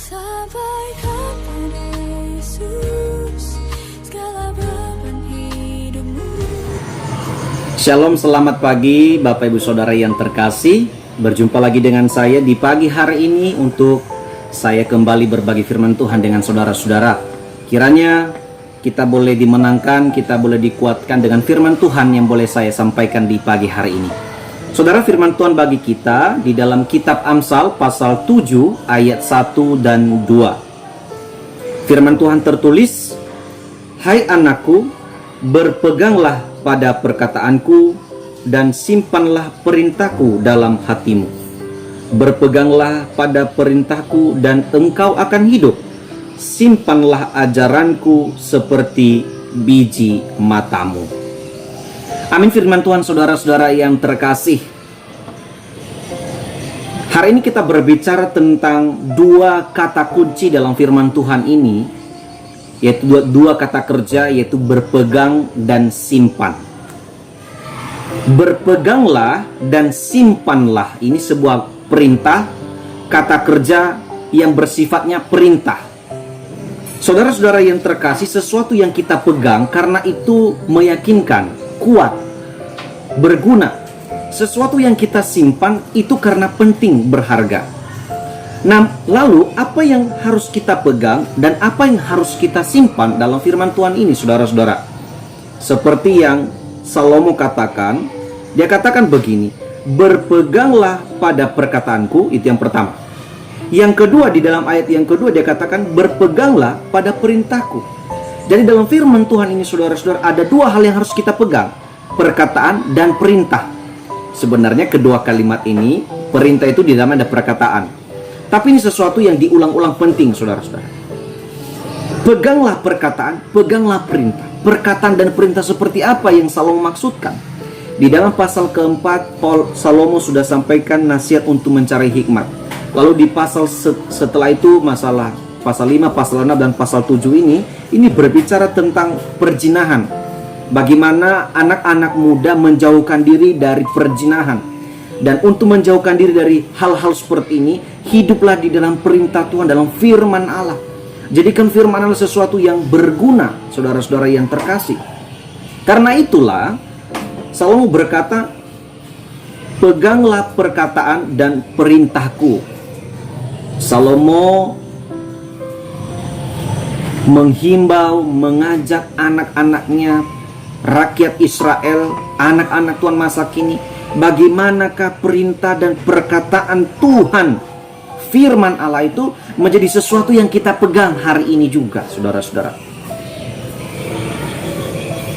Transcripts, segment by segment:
Sampai kapan Yesus segala beban hidupmu. Shalom, selamat pagi Bapak Ibu Saudara yang terkasih. Berjumpa lagi dengan saya di pagi hari ini untuk saya kembali berbagi firman Tuhan dengan saudara-saudara. Kiranya kita boleh dimenangkan, kita boleh dikuatkan dengan firman Tuhan yang boleh saya sampaikan di pagi hari ini. Saudara, firman Tuhan bagi kita di dalam kitab Amsal pasal 7 ayat 1 dan 2. Firman Tuhan tertulis, "Hai anakku, berpeganglah pada perkataanku dan simpanlah perintahku dalam hatimu. Berpeganglah pada perintahku dan engkau akan hidup. Simpanlah ajaranku seperti biji matamu." Amin. Firman Tuhan, saudara-saudara yang terkasih. Hari ini kita berbicara tentang dua kata kunci dalam firman Tuhan ini, yaitu dua kata kerja, yaitu berpegang dan simpan. Berpeganglah dan simpanlah, ini sebuah perintah, kata kerja yang bersifatnya perintah. Saudara-saudara yang terkasih, sesuatu yang kita pegang karena itu meyakinkan, kuat, berguna. Sesuatu yang kita simpan itu karena penting, berharga. Nah, lalu apa yang harus kita pegang dan apa yang harus kita simpan dalam firman Tuhan ini, saudara-saudara? Seperti yang Salomo katakan, dia katakan begini, berpeganglah pada perkataanku, itu yang pertama. Yang kedua, di dalam ayat yang kedua dia katakan, berpeganglah pada perintahku. Jadi dalam firman Tuhan ini, saudara-saudara, ada dua hal yang harus kita pegang, perkataan dan perintah. Sebenarnya kedua kalimat ini, perintah itu di dalam ada perkataan, tapi ini sesuatu yang diulang-ulang penting, saudara-saudara. Peganglah perkataan, peganglah perintah. Perkataan dan perintah seperti apa yang Salomo maksudkan? Di dalam pasal keempat, Salomo sudah sampaikan nasihat untuk mencari hikmat. Lalu di pasal setelah itu, masalah pasal 5, pasal 6, dan pasal 7 ini berbicara tentang perzinahan. Bagaimana anak-anak muda menjauhkan diri dari perzinahan. Dan untuk menjauhkan diri dari hal-hal seperti ini, hiduplah di dalam perintah Tuhan, dalam firman Allah. Jadikan firman Allah sesuatu yang berguna, saudara-saudara yang terkasih. Karena itulah Salomo berkata, peganglah perkataan dan perintahku. Salomo menghimbau, mengajak anak-anaknya, rakyat Israel, anak-anak Tuhan masa kini, bagaimanakah perintah dan perkataan Tuhan, firman Allah itu menjadi sesuatu yang kita pegang hari ini juga, saudara-saudara.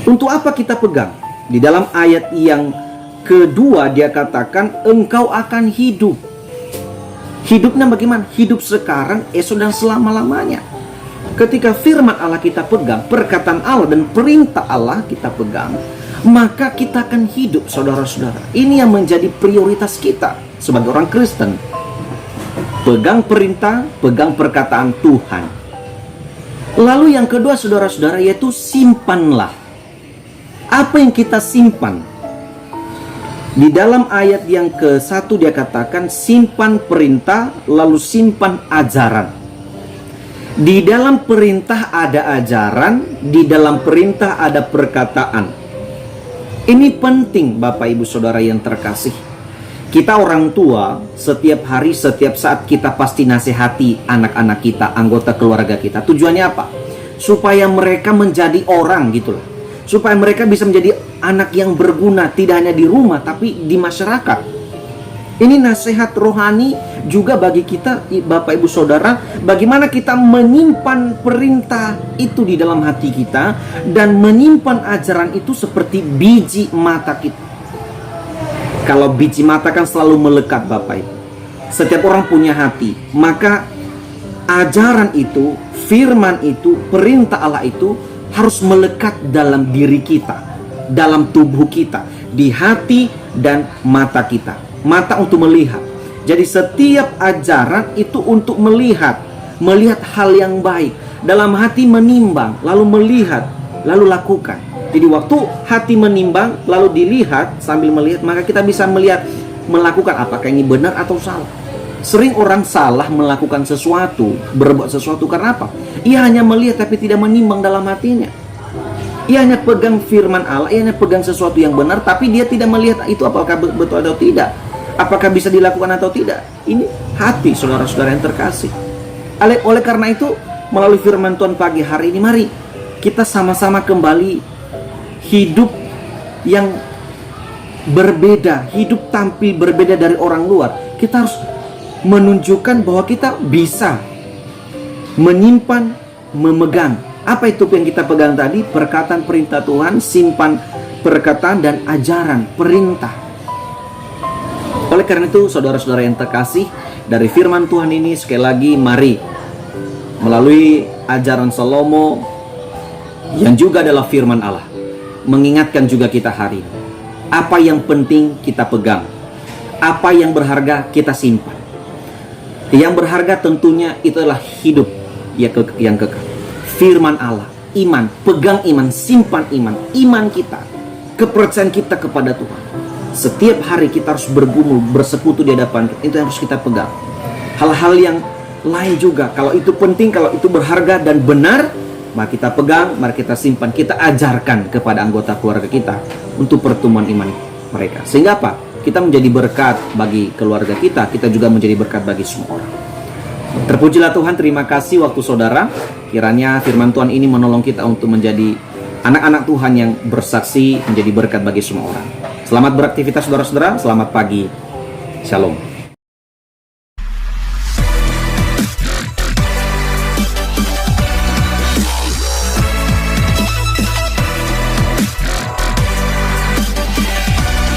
Untuk apa kita pegang? Di dalam ayat yang kedua dia katakan, engkau akan hidup. Hidupnya bagaimana? Hidup sekarang, esok, dan selama-lamanya. Ketika firman Allah kita pegang, perkataan Allah dan perintah Allah kita pegang, maka kita akan hidup, saudara-saudara. Ini yang menjadi prioritas kita sebagai orang Kristen. Pegang perintah, pegang perkataan Tuhan. Lalu yang kedua, saudara-saudara, yaitu simpanlah. Apa yang kita simpan? Di dalam ayat yang ke-1 dia katakan, simpan perintah, lalu simpan ajaran. Di dalam perintah ada ajaran, di dalam perintah ada perkataan. Ini penting, Bapak Ibu Saudara yang terkasih. Kita orang tua, setiap hari, setiap saat kita pasti nasihati anak-anak kita, anggota keluarga kita. Tujuannya apa? Supaya mereka menjadi orang gitu loh. Supaya mereka bisa menjadi anak yang berguna, tidak hanya di rumah, tapi di masyarakat. Ini nasihat rohani juga bagi kita, Bapak Ibu Saudara, bagaimana kita menyimpan perintah itu di dalam hati kita dan menyimpan ajaran itu seperti biji mata kita. Kalau biji mata kan selalu melekat, Bapak Ibu. Setiap orang punya hati, maka ajaran itu, firman itu, perintah Allah itu harus melekat dalam diri kita, dalam tubuh kita, di hati dan mata kita. Mata untuk melihat. Jadi setiap ajaran itu untuk melihat hal yang baik. Dalam hati menimbang, lalu melihat, lalu lakukan. Jadi waktu hati menimbang, lalu dilihat, sambil melihat, maka kita bisa melihat, melakukan apakah ini benar atau salah. Sering orang salah melakukan sesuatu, berbuat sesuatu karena apa? Ia hanya melihat tapi tidak menimbang dalam hatinya. Ia hanya pegang firman Allah, ia hanya pegang sesuatu yang benar, tapi dia tidak melihat itu apakah betul atau tidak, apakah bisa dilakukan atau tidak. Ini hati saudara-saudara yang terkasih. Oleh karena itu, melalui firman Tuhan pagi hari ini, mari kita sama-sama kembali hidup yang berbeda, hidup tampil berbeda dari orang luar. Kita harus menunjukkan bahwa kita bisa menyimpan, memegang. Apa itu yang kita pegang tadi? Perkataan perintah Tuhan, simpan perkataan dan ajaran, perintah. Oleh karena itu, saudara-saudara yang terkasih, dari firman Tuhan ini sekali lagi mari melalui ajaran Salomo yang juga adalah firman Allah, mengingatkan juga kita hari ini. Apa yang penting kita pegang, apa yang berharga kita simpan. Yang berharga tentunya itu adalah hidup yang kekal. Firman Allah, iman, pegang iman, simpan iman, iman kita, kepercayaan kita kepada Tuhan. Setiap hari kita harus bergumul, bersekutu di hadapan Tuhan. Itu yang harus kita pegang. Hal-hal yang lain juga, kalau itu penting, kalau itu berharga dan benar, mari kita pegang, mari kita simpan, kita ajarkan kepada anggota keluarga kita untuk pertumbuhan iman mereka. Sehingga apa? Kita menjadi berkat bagi keluarga kita, kita juga menjadi berkat bagi semua orang. Terpujilah Tuhan, terima kasih waktu saudara. Kiranya firman Tuhan ini menolong kita untuk menjadi anak-anak Tuhan yang bersaksi, menjadi berkat bagi semua orang. Selamat beraktivitas saudara-saudara, selamat pagi. Shalom.